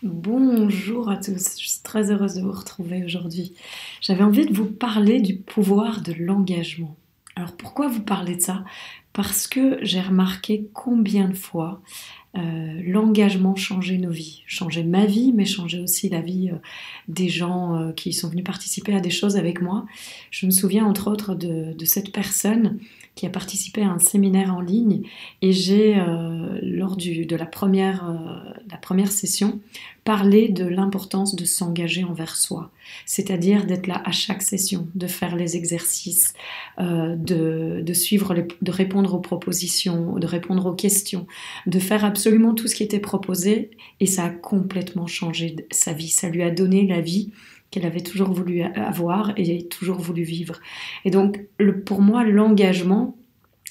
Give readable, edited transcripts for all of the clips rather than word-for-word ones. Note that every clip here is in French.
Bonjour à tous, je suis très heureuse de vous retrouver aujourd'hui. J'avais envie de vous parler du pouvoir de l'engagement. Alors pourquoi vous parler de ça? Parce que j'ai remarqué combien de fois l'engagement changeait nos vies. Changeait ma vie, mais changeait aussi la vie des gens qui sont venus participer à des choses avec moi. Je me souviens entre autres de cette personne qui a participé à un séminaire en ligne et j'ai, lors de la première session, parlé de l'importance de s'engager envers soi, c'est-à-dire d'être là à chaque session, de faire les exercices, de suivre, de répondre aux propositions, de répondre aux questions, de faire absolument tout ce qui était proposé, et ça a complètement changé sa vie. Ça lui a donné la vie qu'elle avait toujours voulu avoir et toujours voulu vivre. Et donc, pour moi, l'engagement,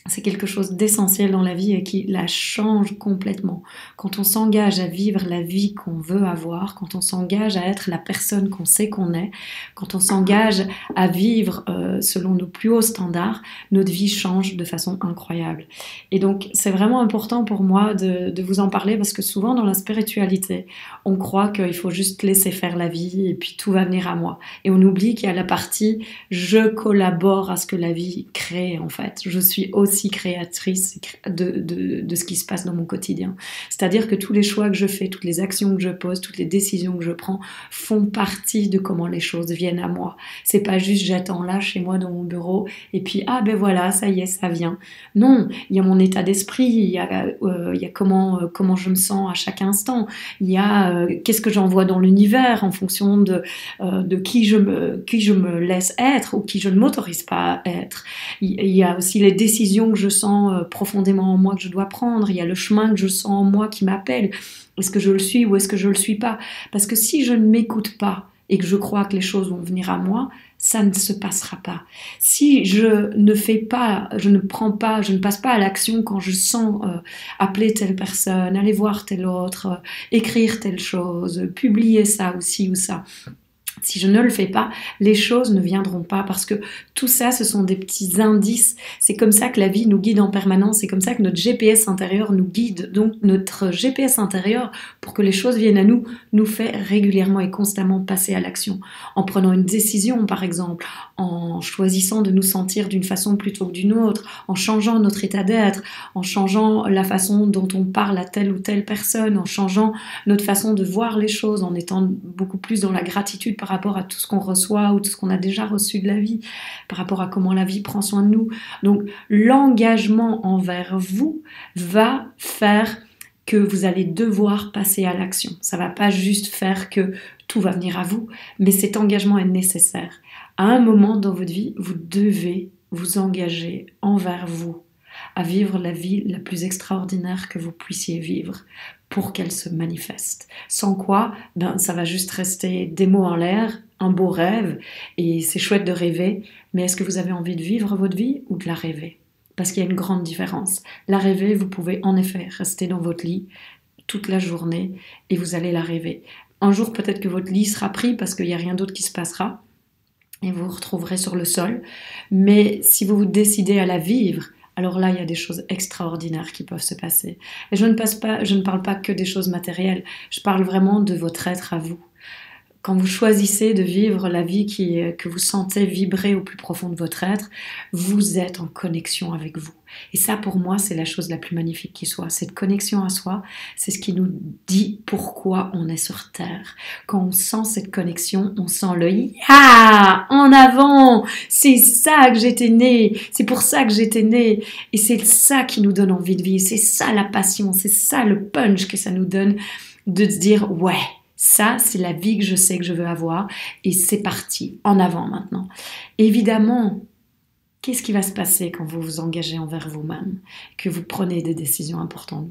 c'est quelque chose d'essentiel dans la vie et qui la change complètement. Quand on s'engage à vivre la vie qu'on veut avoir, quand on s'engage à être la personne qu'on sait qu'on est, quand on s'engage à vivre selon nos plus hauts standards, notre vie change de façon incroyable. Et donc, c'est vraiment important pour moi de vous en parler parce que souvent dans la spiritualité, on croit qu'il faut juste laisser faire la vie et puis tout va venir à moi. Et on oublie qu'il y a la partie je collabore à ce que la vie crée en fait. Je suis aussi créatrice de ce qui se passe dans mon quotidien. C'est-à-dire que tous les choix que je fais, toutes les actions que je pose, toutes les décisions que je prends font partie de comment les choses viennent à moi. C'est pas juste j'attends là chez moi dans mon bureau et puis ah ben voilà, ça y est, ça vient. Non, il y a mon état d'esprit, il y a comment je me sens à chaque instant, il y a qu'est-ce que j'envoie dans l'univers en fonction de qui je me laisse être ou qui je ne m'autorise pas à être. Il y a aussi les décisions que je sens profondément en moi que je dois prendre. Il y a le chemin que je sens en moi qui m'appelle. Est-ce que je le suis ou est-ce que je le suis pas? Parce que si je ne m'écoute pas et que je crois que les choses vont venir à moi, ça ne se passera pas. Si je ne fais pas, je ne prends pas, je ne passe pas à l'action quand je sens appeler telle personne, aller voir telle autre, écrire telle chose, publier ça aussi ou ça. Si je ne le fais pas, les choses ne viendront pas parce que tout ça, ce sont des petits indices. C'est comme ça que la vie nous guide en permanence. C'est comme ça que notre GPS intérieur nous guide. Donc notre GPS intérieur, pour que les choses viennent à nous, nous fait régulièrement et constamment passer à l'action. En prenant une décision, par exemple, en choisissant de nous sentir d'une façon plutôt que d'une autre, en changeant notre état d'être, en changeant la façon dont on parle à telle ou telle personne, en changeant notre façon de voir les choses, en étant beaucoup plus dans la gratitude par rapport à tout ce qu'on reçoit ou tout ce qu'on a déjà reçu de la vie, par rapport à comment la vie prend soin de nous. Donc l'engagement envers vous va faire que vous allez devoir passer à l'action. Ça va pas juste faire que tout va venir à vous, mais cet engagement est nécessaire. À un moment dans votre vie, vous devez vous engager envers vous à vivre la vie la plus extraordinaire que vous puissiez vivre pour qu'elle se manifeste. Sans quoi, ça va juste rester des mots en l'air, un beau rêve, et c'est chouette de rêver, mais est-ce que vous avez envie de vivre votre vie ou de la rêver? Parce qu'il y a une grande différence. La rêver, vous pouvez en effet rester dans votre lit toute la journée et vous allez la rêver. Un jour, peut-être que votre lit sera pris parce qu'il n'y a rien d'autre qui se passera et vous vous retrouverez sur le sol. Mais si vous vous décidez à la vivre, alors là, il y a des choses extraordinaires qui peuvent se passer. Et je ne parle pas que des choses matérielles, je parle vraiment de votre être à vous. Quand vous choisissez de vivre la vie que vous sentez vibrer au plus profond de votre être, vous êtes en connexion avec vous. Et ça, pour moi, c'est la chose la plus magnifique qui soit. Cette connexion à soi, c'est ce qui nous dit pourquoi on est sur Terre. Quand on sent cette connexion, on sent le « Ah, en avant, c'est ça que j'étais née, c'est pour ça que j'étais née. » Et c'est ça qui nous donne envie de vivre, c'est ça la passion, c'est ça le punch que ça nous donne de se dire « Ouais, ça, c'est la vie que je sais que je veux avoir et c'est parti, en avant maintenant. » Évidemment, qu'est-ce qui va se passer quand vous vous engagez envers vous-même, que vous prenez des décisions importantes?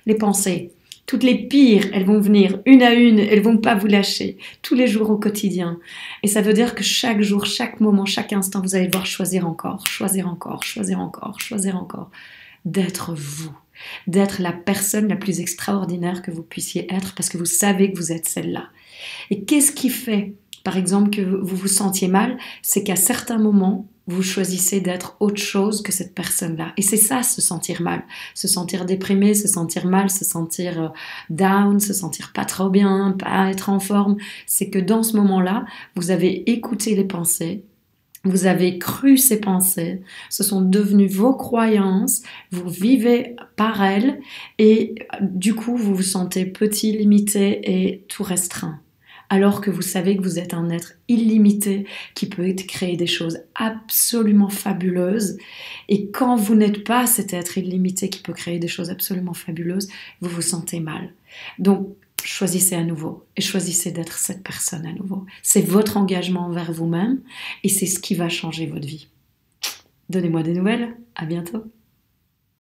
Les pensées, toutes les pires, elles vont venir une à une, elles vont pas vous lâcher, tous les jours au quotidien. Et ça veut dire que chaque jour, chaque moment, chaque instant, vous allez devoir choisir encore, choisir encore, choisir encore, choisir encore, d'être vous. D'être la personne la plus extraordinaire que vous puissiez être parce que vous savez que vous êtes celle-là. Et qu'est-ce qui fait par exemple, que vous vous sentiez mal, c'est qu'à certains moments, vous choisissez d'être autre chose que cette personne-là. Et c'est ça, se sentir mal. Se sentir déprimé, se sentir mal, se sentir down, se sentir pas trop bien, pas être en forme. C'est que dans ce moment-là, vous avez écouté les pensées, vous avez cru ces pensées, ce sont devenues vos croyances, vous vivez par elles et du coup, vous vous sentez petit, limité et tout restreint. Alors que vous savez que vous êtes un être illimité qui peut créer des choses absolument fabuleuses. Et quand vous n'êtes pas cet être illimité qui peut créer des choses absolument fabuleuses, vous vous sentez mal. Donc, choisissez à nouveau et choisissez d'être cette personne à nouveau. C'est votre engagement envers vous-même et c'est ce qui va changer votre vie. Donnez-moi des nouvelles. À bientôt.